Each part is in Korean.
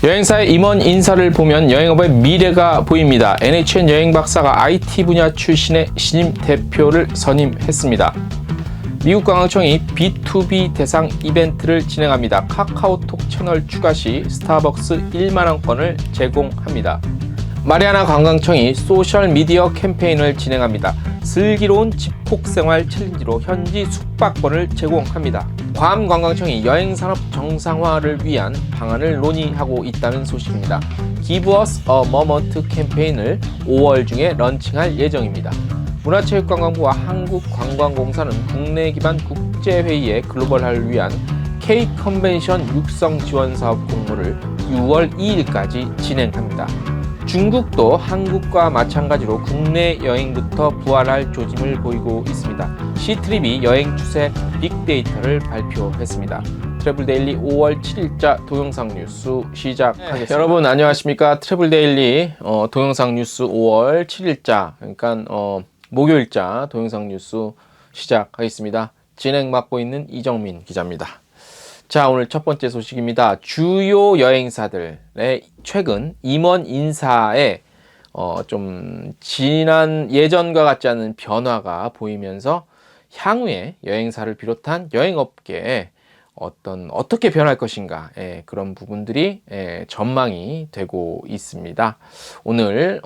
여행사의 임원 인사를 보면 여행업의 미래가 보입니다. NHN 여행 박사가 IT 분야 출신의 신임 대표를 선임했습니다. 미국 관광청이 B2B 대상 이벤트를 진행합니다. 카카오톡 채널 추가 시 스타벅스 1만원권을 제공합니다. 마리아나 관광청이 소셜미디어 캠페인을 진행합니다. 슬기로운 집콕생활 챌린지로 현지 숙박권을 제공합니다. 괌 관광청이 여행산업 정상화를 위한 방안을 논의하고 있다는 소식입니다. Give us a moment 캠페인을 5월 중에 런칭할 예정입니다. 문화체육관광부와 한국관광공사는 국내 기반 국제회의의 글로벌화를 위한 K-컨벤션 육성 지원 사업 공모를 6월 2일까지 진행합니다. 중국도 한국과 마찬가지로 국내 여행부터 부활할 조짐을 보이고 있습니다. 시트립이 여행 추세 빅데이터를 발표했습니다. 트래블데일리 5월 7일자 동영상 뉴스 시작하겠습니다. 여러분 안녕하십니까? 트래블데일리 동영상 뉴스 5월 7일자 그러니까 목요일자 동영상 뉴스 시작하겠습니다. 진행 맡고 있는 이정민 기자입니다. 자, 오늘 첫 번째 소식입니다. 주요 여행사들의 최근 임원 인사에 좀 지난 예전과 같지 않은 변화가 보이면서 향후에 여행사를 비롯한 여행업계에 어떻게 변할 것인가, 그런 부분들이 전망이 되고 있습니다. 오늘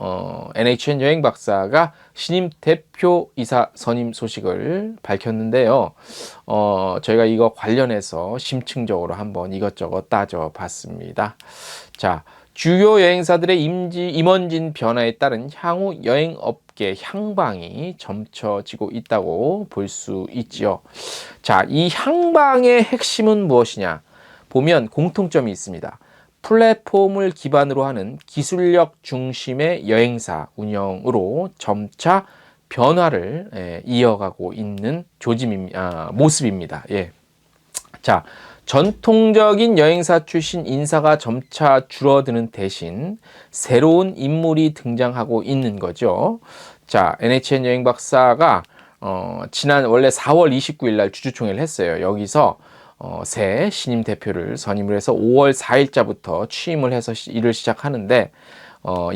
NHN 여행 박사가 신임 대표이사 선임 소식을 밝혔는데요. 저희가 이거 관련해서 심층적으로 한번 이것저것 따져봤습니다. 자, 주요 여행사들의 임원진 변화에 따른 향후 여행업계 향방이 점쳐지고 있다고 볼 수 있지요. 자, 이 향방의 핵심은 무엇이냐? 보면 공통점이 있습니다. 플랫폼을 기반으로 하는 기술력 중심의 여행사 운영으로 점차 변화를 이어가고 있는 모습입니다. 예. 자, 전통적인 여행사 출신 인사가 점차 줄어드는 대신 새로운 인물이 등장하고 있는 거죠. 자, NHN 여행 박사가 지난 원래 4월 29일 날 주주총회를 했어요. 여기서 새 신임 대표를 선임을 해서 5월 4일자부터 취임을 해서 일을 시작하는데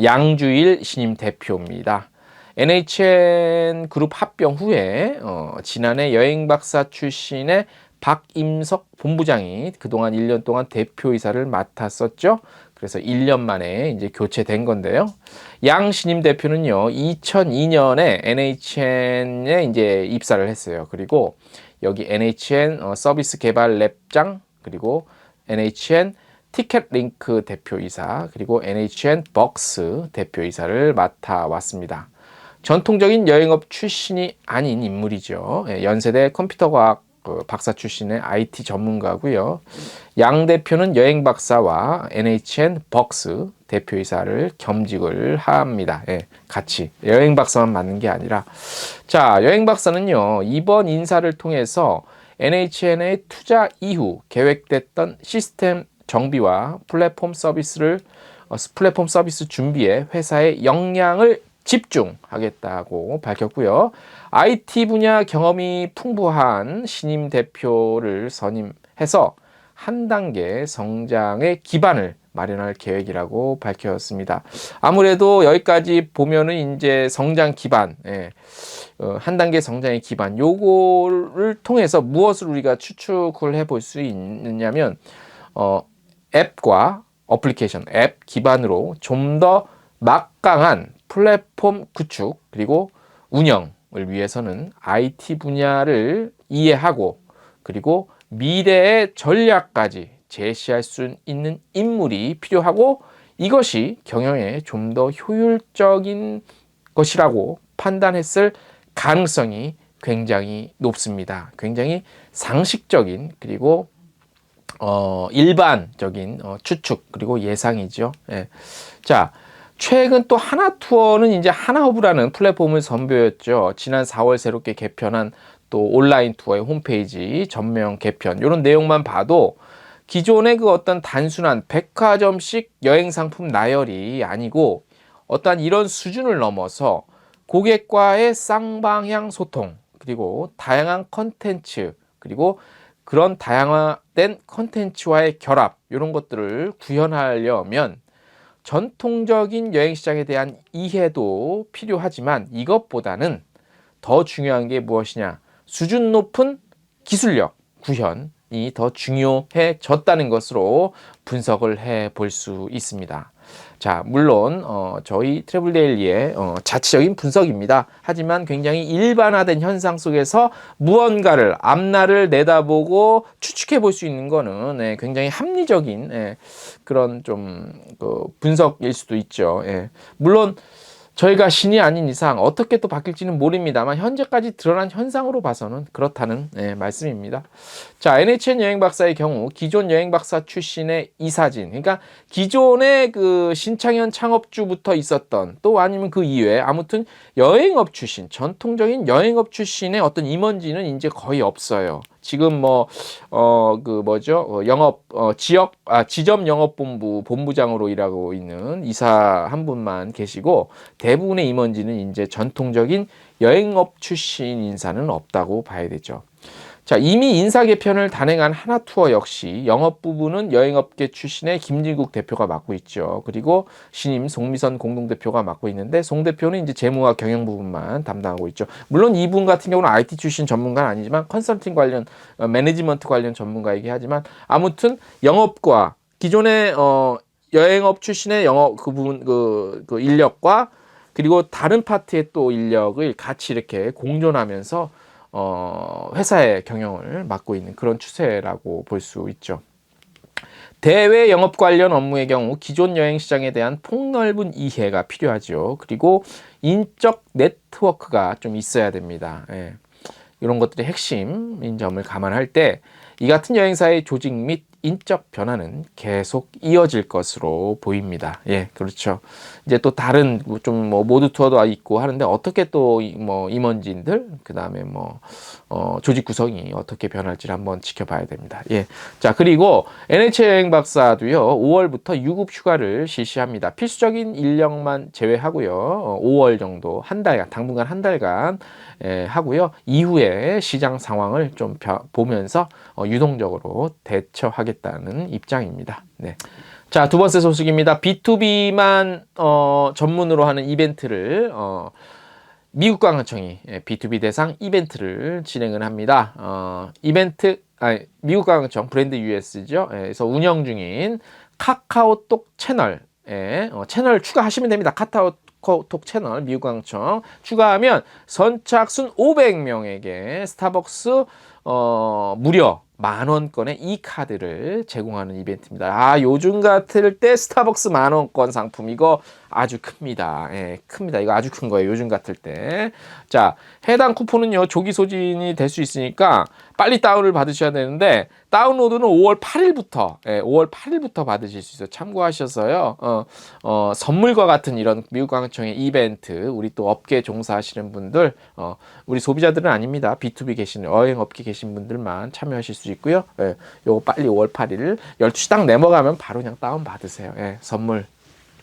양주일 신임 대표입니다. NHN 그룹 합병 후에 지난해 여행 박사 출신의 박임석 본부장이 그동안 1년 동안 대표이사를 맡았었죠. 그래서 1년 만에 이제 교체된 건데요. 양 신임 대표는요, 2002년에 NHN에 이제 입사를 했어요. 그리고 여기 NHN 서비스 개발 랩장, 그리고 NHN 티켓 링크 대표이사, 그리고 NHN 벅스 대표이사를 맡아왔습니다. 전통적인 여행업 출신이 아닌 인물이죠. 연세대 컴퓨터과학 박사 출신의 IT 전문가고요. 양 대표는 여행 박사와 NHN 벅스 대표이사를 겸직을 합니다. 같이 여행 박사만 맡는 게 아니라, 자, 여행 박사는요, 이번 인사를 통해서 NHN의 투자 이후 계획됐던 시스템 정비와 플랫폼 서비스 준비에 회사의 역량을 집중하겠다고 밝혔고요. IT 분야 경험이 풍부한 신임 대표를 선임해서 한 단계 성장의 기반을 마련할 계획이라고 밝혔습니다. 아무래도 여기까지 보면은 이제 성장 기반, 한 단계 성장의 기반, 요거를 통해서 무엇을 우리가 추측을 해볼 수 있느냐면, 앱과 어플리케이션, 앱 기반으로 좀 더 막강한 플랫폼 구축 그리고 운영을 위해서는 IT 분야를 이해하고 그리고 미래의 전략까지 제시할 수 있는 인물이 필요하고, 이것이 경영에 좀 더 효율적인 것이라고 판단했을 가능성이 굉장히 높습니다. 굉장히 상식적인 그리고 일반적인 추측 그리고 예상이죠. 자, 최근 또 하나투어는 이제 하나허브라는 플랫폼을 선보였죠. 지난 4월 새롭게 개편한 또 온라인 투어의 홈페이지 전면 개편, 이런 내용만 봐도 기존의 그 어떤 단순한 백화점식 여행 상품 나열이 아니고 어떠한 이런 수준을 넘어서 고객과의 쌍방향 소통, 그리고 다양한 컨텐츠, 그리고 그런 다양화된 컨텐츠와의 결합 이런 것들을 구현하려면 전통적인 여행시장에 대한 이해도 필요하지만 이것보다는 더 중요한 게 무엇이냐? 수준 높은 기술력 구현이 더 중요해졌다는 것으로 분석을 해 볼 수 있습니다. 자, 물론 저희 트래블데일리의 자체적인 분석입니다. 하지만 굉장히 일반화된 현상 속에서 무언가를 앞날을 내다보고 추측해 볼 수 있는 거는 굉장히 합리적인 그런 좀 분석일 수도 있죠. 물론 저희가 신이 아닌 이상 어떻게 또 바뀔지는 모릅니다만 현재까지 드러난 현상으로 봐서는 그렇다는 말씀입니다. 자, NHN 여행박사의 경우 기존 여행박사 출신의 이사진, 그러니까 기존의 그 신창현 창업주부터 있었던 또 아니면 그 이외에 아무튼 여행업 출신, 전통적인 여행업 출신의 어떤 임원진은 이제 거의 없어요. 지금 지점 영업본부 본부장으로 일하고 있는 이사 한 분만 계시고 대부분의 임원진은 이제 전통적인 여행업 출신 인사는 없다고 봐야 되죠. 자, 이미 인사 개편을 단행한 하나투어 역시 영업 부분은 여행업계 출신의 김진국 대표가 맡고 있죠. 그리고 신임 송미선 공동대표가 맡고 있는데 송 대표는 이제 재무와 경영 부분만 담당하고 있죠. 물론 이분 같은 경우는 IT 출신 전문가는 아니지만 컨설팅 관련 매니지먼트 관련 전문가이긴 하지만 아무튼 영업과 기존의 여행업 출신의 영업 그 부분 그 인력과 그리고 다른 파트의 또 인력을 같이 이렇게 공존하면서 회사의 경영을 맡고 있는 그런 추세라고 볼 수 있죠. 대외 영업 관련 업무의 경우 기존 여행 시장에 대한 폭넓은 이해가 필요하죠. 그리고 인적 네트워크가 좀 있어야 됩니다. 이런 것들이 핵심인 점을 감안할 때 이 같은 여행사의 조직 및 인적 변화는 계속 이어질 것으로 보입니다. 그렇죠. 이제 또 다른 좀 모드 투어도 있고 하는데 어떻게 또 임원진들 그다음에 조직 구성이 어떻게 변할지를 한번 지켜봐야 됩니다. 자, 그리고 NHN 여행 박사도요. 5월부터 유급 휴가를 실시합니다. 필수적인 인력만 제외하고요. 5월 정도 당분간 한 달간 하고요. 이후에 시장 상황을 좀 보면서 유동적으로 대처하겠다는 입장입니다. 자, 두 번째 소식입니다. B2B만 전문으로 하는 이벤트를 미국 관광청이 B2B 대상 이벤트를 진행을 합니다. 미국 관광청 브랜드 US죠. 그래서 운영 중인 카카오톡 채널에 채널 추가하시면 됩니다. 카카오톡 채널 미국 관광청 추가하면 선착순 500명에게 스타벅스 무려 10,000원권의 이 카드를 제공하는 이벤트입니다. 요즘 같을 때 스타벅스 10,000원권 상품 이거 아주 큽니다. 큽니다. 이거 아주 큰 거예요. 요즘 같을 때. 자, 해당 쿠폰은요, 조기 소진이 될 수 있으니까 빨리 다운을 받으셔야 되는데, 다운로드는 5월 8일부터 받으실 수 있어요. 참고하셔서요, 선물과 같은 이런 미국 관광청의 이벤트, 우리 또 업계 종사하시는 분들, 우리 소비자들은 아닙니다. B2B 여행업계 계신 분들만 참여하실 수 있고요. 요거 빨리 5월 8일 12시 딱 넘어가면 바로 그냥 다운 받으세요. 선물.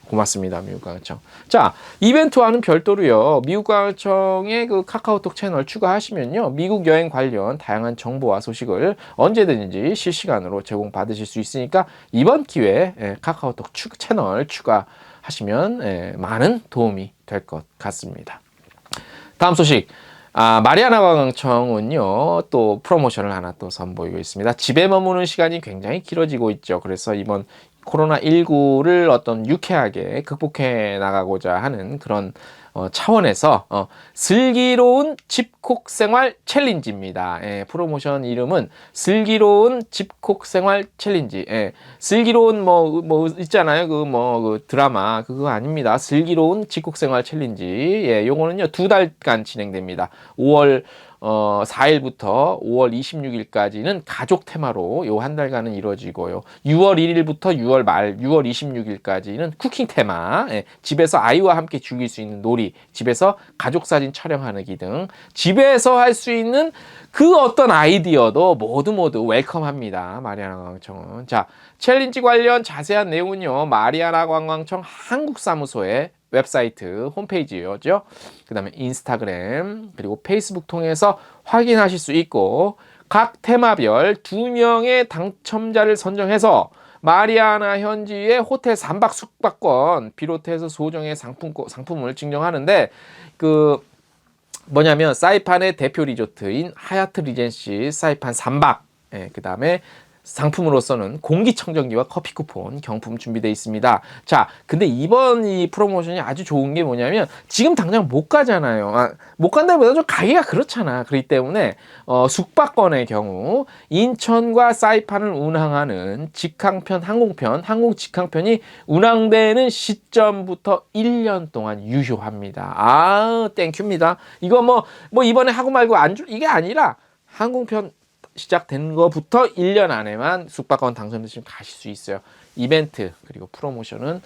고맙습니다. 미국 관광청. 자, 이벤트와는 별도로요. 미국 관광청의 그 카카오톡 채널 추가하시면요. 미국 여행 관련 다양한 정보와 소식을 언제든지 실시간으로 제공받으실 수 있으니까 이번 기회에 카카오톡 채널 추가하시면 많은 도움이 될 것 같습니다. 다음 소식. 마리아나 관광청은요, 또 프로모션을 하나 또 선보이고 있습니다. 집에 머무는 시간이 굉장히 길어지고 있죠. 그래서 이번 코로나19를 어떤 유쾌하게 극복해 나가고자 하는 그런 차원에서 슬기로운 집콕 생활 챌린지입니다. 프로모션 이름은 슬기로운 집콕 생활 챌린지. 슬기로운 있잖아요. 그 드라마 그거 아닙니다. 슬기로운 집콕 생활 챌린지. 요거는요 2달간 진행됩니다. 5월 4일부터 5월 26일까지는 가족 테마로 요 한 달간은 이루어지고요. 6월 1일부터 6월 26일까지는 쿠킹 테마. 집에서 아이와 함께 즐길 수 있는 놀이, 집에서 가족 사진 촬영하기 등 집에서 할 수 있는 그 어떤 아이디어도 모두 웰컴합니다. 마리아나 관광청은. 자, 챌린지 관련 자세한 내용은요. 마리아나 관광청 한국사무소에 웹사이트 홈페이지였죠. 그 다음에 인스타그램 그리고 페이스북 통해서 확인하실 수 있고 각 테마별 2명의 당첨자를 선정해서 마리아나 현지의 호텔 3박 숙박권 비롯해서 소정의 상품을 증정하는데 뭐냐면 사이판의 대표 리조트인 하얏트 리젠시 사이판 3박, 그 다음에 상품으로서는 공기청정기와 커피 쿠폰 경품 준비되어 있습니다. 자, 근데 이번 이 프로모션이 아주 좋은 게 뭐냐면 지금 당장 못 가잖아요. 못 간다기보다 좀 가기가 그렇잖아. 그렇기 때문에 숙박권의 경우 인천과 사이판을 운항하는 직항편 항공 직항편이 운항되는 시점부터 1년 동안 유효합니다. 땡큐입니다. 이거 뭐 이번에 하고 말고 이게 아니라 항공편 시작된 것부터 1년 안에만 숙박권 당첨되시면 가실 수 있어요. 이벤트 그리고 프로모션은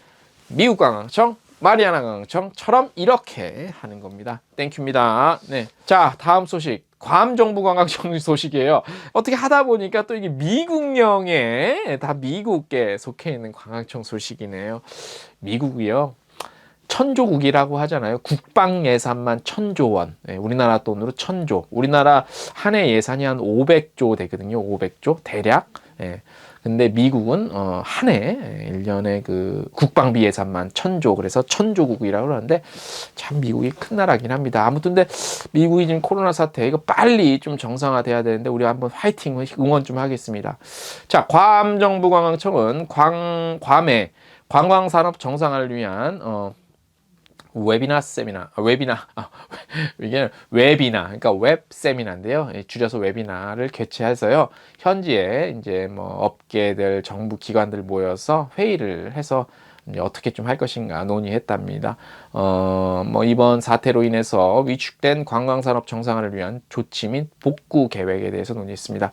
미국 관광청, 마리아나 관광청처럼 이렇게 하는 겁니다. 땡큐입니다. 네. 자, 다음 소식. 괌 정부 관광청 소식이에요. 어떻게 하다 보니까 또 이게 미국령에 다 미국에 속해 있는 관광청 소식이네요. 미국이요. 천조국이라고 하잖아요. 국방 예산만 1,000조 원. 우리나라 돈으로 1,000조. 우리나라 한 해 예산이 한 500조 되거든요. 500조 대략. 근데 미국은 한 해 1년에 그 국방비 예산만 1,000조. 그래서 1,000조국이라고 그러는데 참 미국이 큰 나라긴 합니다. 아무튼 근데 미국이 지금 코로나 사태 이거 빨리 좀 정상화돼야 되는데 우리 한번 화이팅 응원 좀 하겠습니다. 자, 괌 정부 관광청은 괌의 관광산업 정상화를 위한 이게 웨비나, 그러니까 웹 세미나인데요. 줄여서 웨비나를 개최해서요. 현지에 이제 뭐 업계들, 정부 기관들 모여서 회의를 해서 어떻게 좀 할 것인가 논의했답니다. 뭐 이번 사태로 인해서 위축된 관광산업 정상화를 위한 조치 및 복구 계획에 대해서 논의했습니다.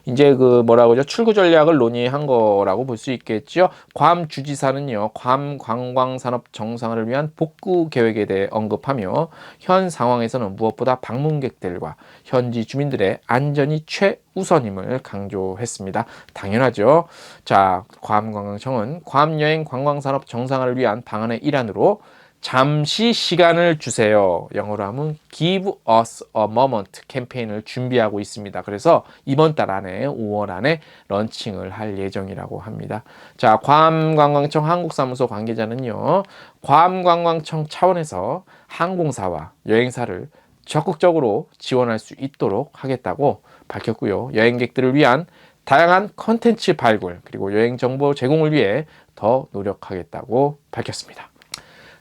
이제 뭐라고 하죠? 출구 전략을 논의한 거라고 볼 수 있겠죠. 괌 주지사는요, 괌 관광산업 정상화를 위한 복구 계획에 대해 언급하며 현 상황에서는 무엇보다 방문객들과 현지 주민들의 안전이 최우선임을 강조했습니다. 당연하죠. 자, 괌 관광청은 괌 여행 관광산업 정상화를 위한 방안의 일환으로 잠시 시간을 주세요. 영어로 하면 Give us a moment 캠페인을 준비하고 있습니다. 그래서 이번 달 안에 5월 안에 런칭을 할 예정이라고 합니다. 자, 괌 관광청 한국사무소 관계자는요, 괌 관광청 차원에서 항공사와 여행사를 적극적으로 지원할 수 있도록 하겠다고 밝혔고요. 여행객들을 위한 다양한 컨텐츠 발굴 그리고 여행 정보 제공을 위해 더 노력하겠다고 밝혔습니다.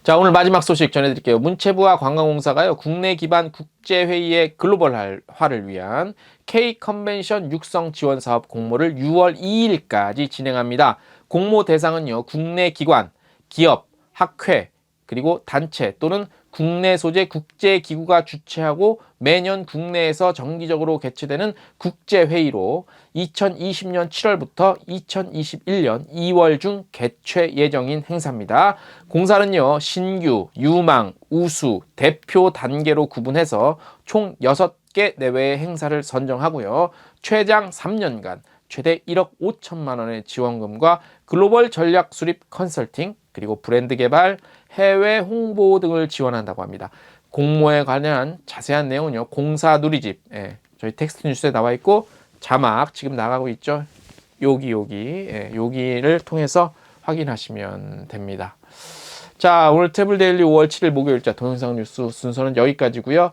자, 오늘 마지막 소식 전해드릴게요. 문체부와 관광공사가요, 국내 기반 국제회의의 글로벌화를 위한 K-컨벤션 육성 지원 사업 공모를 6월 2일까지 진행합니다. 공모 대상은요, 국내 기관, 기업, 학회, 그리고 단체 또는 국내 소재 국제기구가 주최하고 매년 국내에서 정기적으로 개최되는 국제회의로 2020년 7월부터 2021년 2월 중 개최 예정인 행사입니다. 공사는요, 신규, 유망, 우수, 대표 단계로 구분해서 총 6개 내외의 행사를 선정하고요. 최장 3년간 최대 1억 5천만 원의 지원금과 글로벌 전략 수립 컨설팅, 그리고 브랜드 개발, 해외 홍보 등을 지원한다고 합니다. 공모에 관한 자세한 내용은요, 공사 누리집, 저희 텍스트 뉴스에 나와 있고 자막 지금 나가고 있죠. 여기를 통해서 확인하시면 됩니다. 자, 오늘 태블데일리 5월 7일 목요일자 동영상 뉴스 순서는 여기까지고요.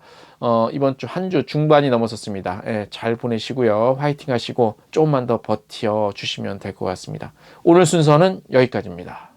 이번 주 한 주 중반이 넘어섰습니다. 잘 보내시고요. 화이팅 하시고 조금만 더 버텨 주시면 될 것 같습니다. 오늘 순서는 여기까지입니다.